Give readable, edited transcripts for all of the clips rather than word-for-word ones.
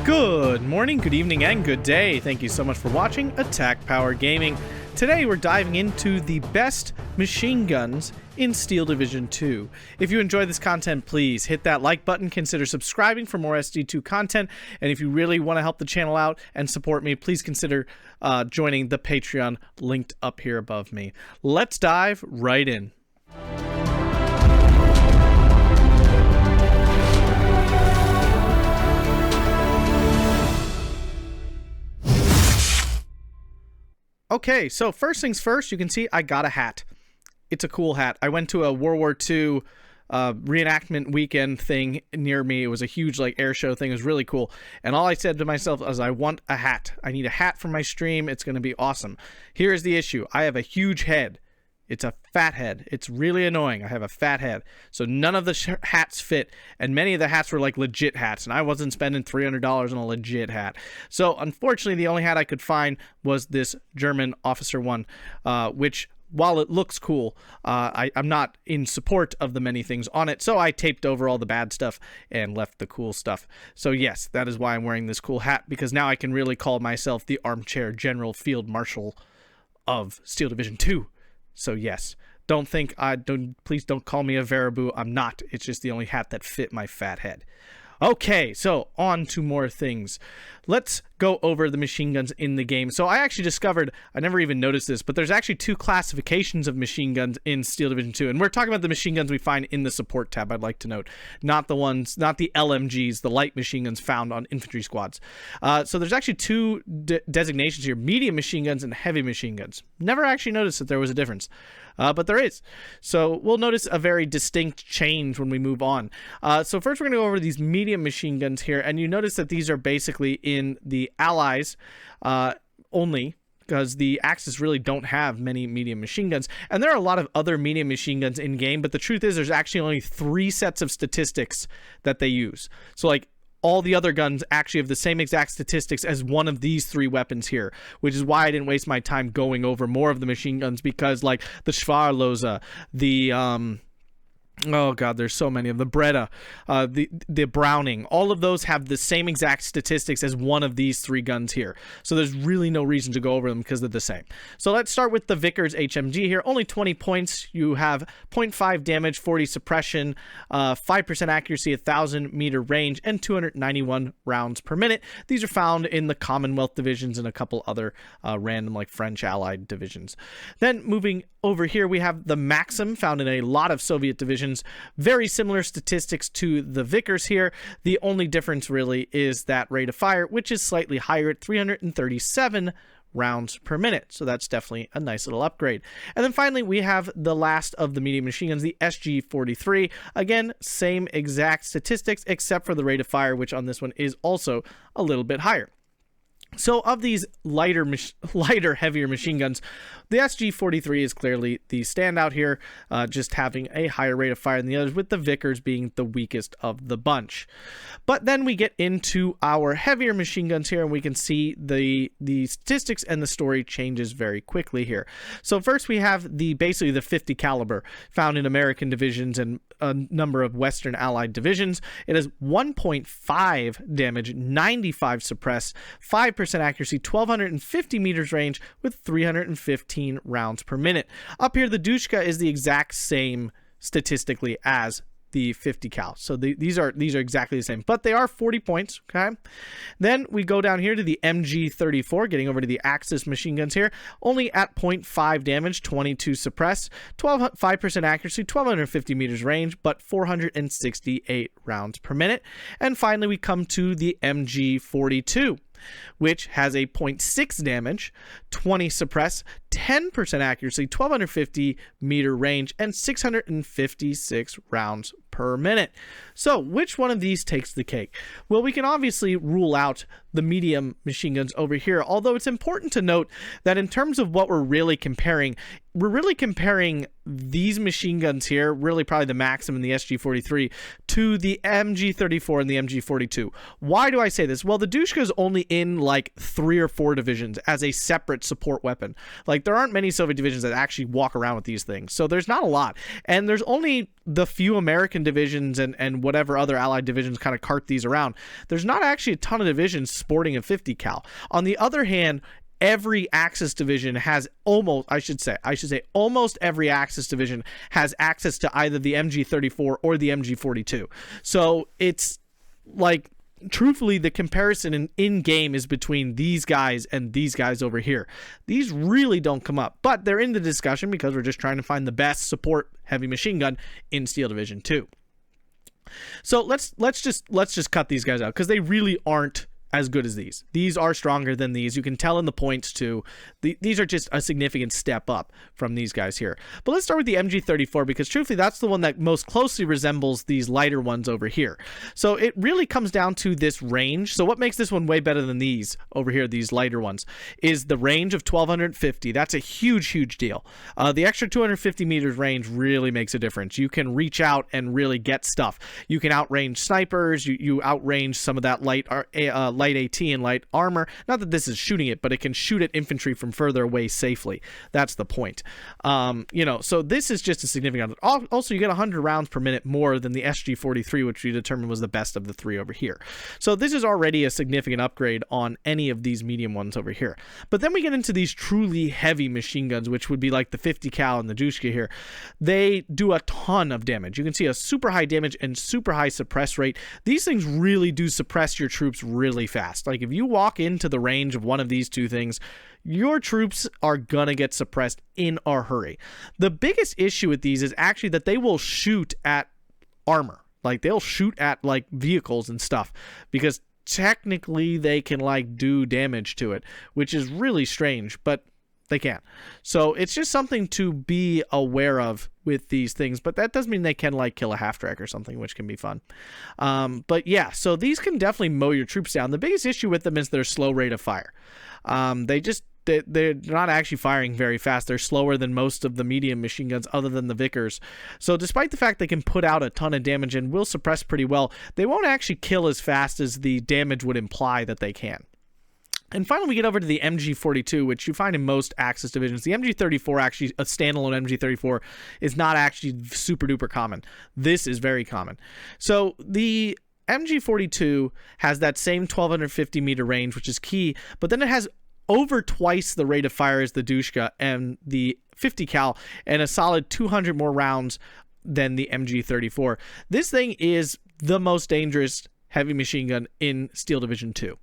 Good morning, good evening, and good day. Thank you so much for watching Attack Power Gaming. Today we're diving into the best machine guns in Steel Division 2. If you enjoy this content, please hit that like button, consider subscribing for more SD2 content, and if you really want to help the channel out and support me, please consider joining the Patreon linked up here above me. Let's dive right in. Okay, so first things first, you can see I got a hat. It's a cool hat. I went to a World War II reenactment weekend thing near me. It was a huge air show thing. It was really cool. And all I said to myself was, I want a hat. I need a hat for my stream. It's going to be awesome. Here's the issue. I have a huge head. It's a fat head. It's really annoying. I have a fat head. So none of the hats fit. And many of the hats were legit hats. And I wasn't spending $300 on a legit hat. So unfortunately, the only hat I could find was this German Officer one, which, while it looks cool, I'm not in support of the many things on it. So I taped over all the bad stuff and left the cool stuff. So yes, that is why I'm wearing this cool hat. Because now I can really call myself the Armchair General Field Marshal of Steel Division 2. So yes, please don't call me a Varibu. I'm not. It's just the only hat that fit my fat head. Okay, so on to more things. Let's go over the machine guns in the game. So I actually discovered, I never even noticed this, but there's actually two classifications of machine guns in Steel Division 2. And we're talking about the machine guns we find in the support tab, I'd like to note. Not the LMGs, the light machine guns found on infantry squads. So there's actually two designations here, medium machine guns and heavy machine guns. Never actually noticed that there was a difference. But there is. So we'll notice a very distinct change when we move on. So first we're going to go over these medium machine guns here. And you notice that these are basically in the Allies only, because the Axis really don't have many medium machine guns. And there are a lot of other medium machine guns in game, but the truth is there's actually only 3 sets of statistics that they use. So all the other guns actually have the same exact statistics as one of these 3 weapons here, which is why I didn't waste my time going over more of the machine guns, because the Schwarlose, the oh god, there's so many of them. The Breda, the Browning, all of those have the same exact statistics as one of these 3 guns here. So there's really no reason to go over them because they're the same. So let's start with the Vickers HMG here. Only 20 points. You have 0.5 damage, 40 suppression, 5% accuracy, 1,000 meter range, and 291 rounds per minute. These are found in the Commonwealth divisions and a couple other random French Allied divisions. Then moving over here, we have the Maxim, found in a lot of Soviet divisions. Very similar statistics to the Vickers here. The only difference really is that rate of fire, which is slightly higher at 337 rounds per minute. So that's definitely a nice little upgrade. And then finally, we have the last of the medium machine guns, the SG-43. Again, same exact statistics, except for the rate of fire, which on this one is also a little bit higher. So of these lighter, heavier machine guns, the SG-43 is clearly the standout here, just having a higher rate of fire than the others, with the Vickers being the weakest of the bunch. But then we get into our heavier machine guns here, and we can see the statistics and the story changes very quickly here. So first we have basically the 50 caliber found in American divisions and a number of Western Allied divisions. It has 1.5 damage, 95 suppress, 5% accuracy, 1,250 meters range with 315 rounds per minute. Up here, the Dushka is the exact same statistically as the 50 cal. So these are exactly the same, but they are 40 points. Okay. Then we go down here to the MG34, getting over to the Axis machine guns here, only at 0.5 damage, 22 suppress, 5% accuracy, 1,250 meters range, but 468 rounds per minute. And finally, we come to the MG42, which has a 0.6 damage, 20 suppress, 10% accuracy, 1,250 meter range, and 656 rounds per minute. So which one of these takes the cake? Well, we can obviously rule out the medium machine guns over here, although it's important to note that in terms of what we're really comparing these machine guns here, really probably the Maxim and the SG-43, to the MG-34 and the MG-42. Why do I say this? Well, the Dushka is only in 3 or 4 divisions as a separate support weapon. there aren't many Soviet divisions that actually walk around with these things. So there's not a lot. And there's only the few American divisions and whatever other Allied divisions kind of cart these around. There's not actually a ton of divisions sporting a 50 cal. On the other hand, every Axis division has almost every Axis division has access to either the MG34 or the MG42. So it's like, truthfully, the comparison in game is between these guys and these guys over here. These really don't come up, but they're in the discussion because we're just trying to find the best support heavy machine gun in Steel Division 2. So let's just cut these guys out because they really aren't as good as these. These are stronger than these. You can tell in the points too. These are just a significant step up from these guys here. But let's start with the MG34 because truthfully that's the one that most closely resembles these lighter ones over here. So it really comes down to this range. So what makes this one way better than these over here, these lighter ones, is the range of 1250. That's a huge deal. The extra 250 meters range really makes a difference. You can reach out and really get stuff. You can outrange snipers. You outrange some of that light AT and light armor. Not that this is shooting it, but it can shoot at infantry from further away safely. That's the point. So this is just a significant. Also, you get 100 rounds per minute more than the SG-43, which we determined was the best of the three over here. So this is already a significant upgrade on any of these medium ones over here. But then we get into these truly heavy machine guns, which would be like the 50 cal and the Dushka here. They do a ton of damage. You can see a super high damage and super high suppress rate. These things really do suppress your troops really fast. Like if you walk into the range of one of these two things, your troops are gonna get suppressed in a hurry. The biggest issue with these is actually that they will shoot at armor. Like they'll shoot at like vehicles and stuff because technically they can like do damage to it, which is really strange, but they can. So it's just something to be aware of with these things, but that doesn't mean they can like kill a half-track or something, which can be fun. But yeah, so these can definitely mow your troops down. The biggest issue with them is their slow rate of fire. They're not actually firing very fast. They're slower than most of the medium machine guns other than the Vickers. So despite the fact they can put out a ton of damage and will suppress pretty well, they won't actually kill as fast as the damage would imply that they can. And finally, we get over to the MG42, which you find in most Axis divisions. The MG34, actually, a standalone MG34, is not actually super duper common. This is very common. So the MG42 has that same 1250 meter range, which is key, but then it has over twice the rate of fire as the Dushka and the 50 cal, and a solid 200 more rounds than the MG34. This thing is the most dangerous heavy machine gun in Steel Division 2.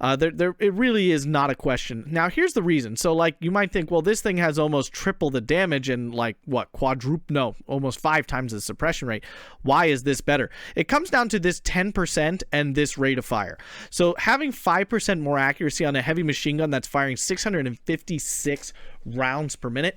It really is not a question. Now, here's the reason. So, like, you might think, well, this thing has almost triple the damage and, like, what, almost 5 times the suppression rate. Why is this better? It comes down to this 10% and this rate of fire. So, having 5% more accuracy on a heavy machine gun that's firing 656 rounds per minute,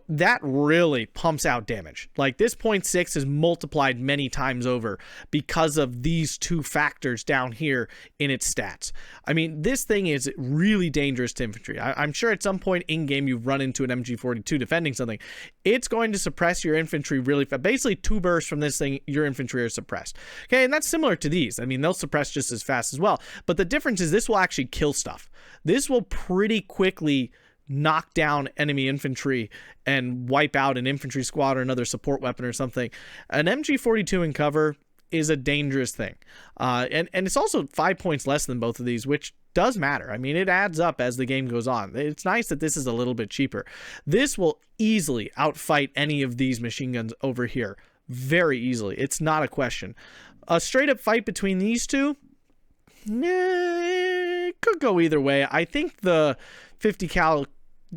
that really pumps out damage. Like, this 0.6 is multiplied many times over because of these two factors down here in its stats. I mean, this thing is really dangerous to infantry. I'm sure at some point in game you've run into an MG42 defending something. It's going to suppress your infantry really fast. Basically, 2 bursts from this thing, your infantry are suppressed. Okay, and that's similar to these. I mean, they'll suppress just as fast as well. But the difference is this will actually kill stuff. This will pretty quickly knock down enemy infantry and wipe out an infantry squad or another support weapon or something. An MG42 in cover is a dangerous thing. And it's also 5 points less than both of these, which does matter. I mean, it adds up as the game goes on. It's nice that this is a little bit cheaper. This will easily outfight any of these machine guns over here. Very easily. It's not a question. A straight up fight between these two, it could go either way. I think the 50 cal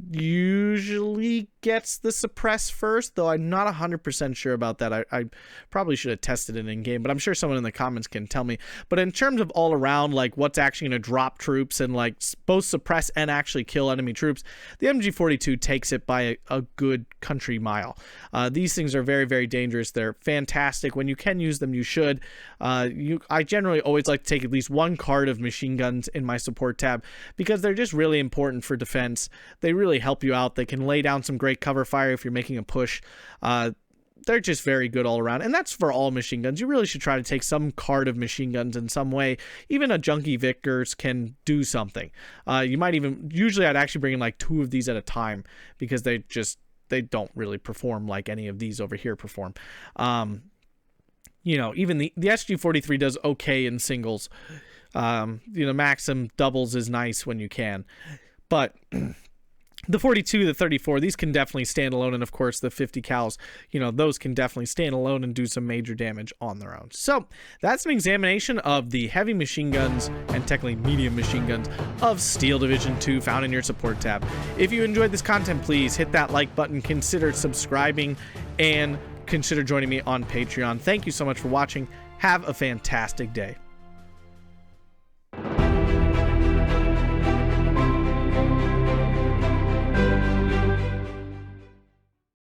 usually gets the suppress first, though I'm not 100% sure about that. I probably should have tested it in game, but I'm sure someone in the comments can tell me. But in terms of all around, like what's actually going to drop troops and like both suppress and actually kill enemy troops, the MG42 takes it by a good country mile. These things are very, very dangerous. They're fantastic. When you can use them, you should. I generally always like to take at least one card of machine guns in my support tab because they're just really important for defense. They really help you out. They can lay down some great cover fire if you're making a push. they're just very good all around. And that's for all machine guns. You really should try to take some card of machine guns in some way. Even a junky Vickers can do something. You might even, usually I'd actually bring in like 2 of these at a time, because they don't really perform like any of these over here perform. You know, even the SG-43 does okay in singles. You know, Maxim doubles is nice when you can. But the 42, the 34, these can definitely stand alone. And of course, the 50 cals, you know, those can definitely stand alone and do some major damage on their own. So that's an examination of the heavy machine guns and technically medium machine guns of Steel Division 2 found in your support tab. If you enjoyed this content, please hit that like button, consider subscribing, and consider joining me on Patreon. Thank you so much for watching. Have a fantastic day.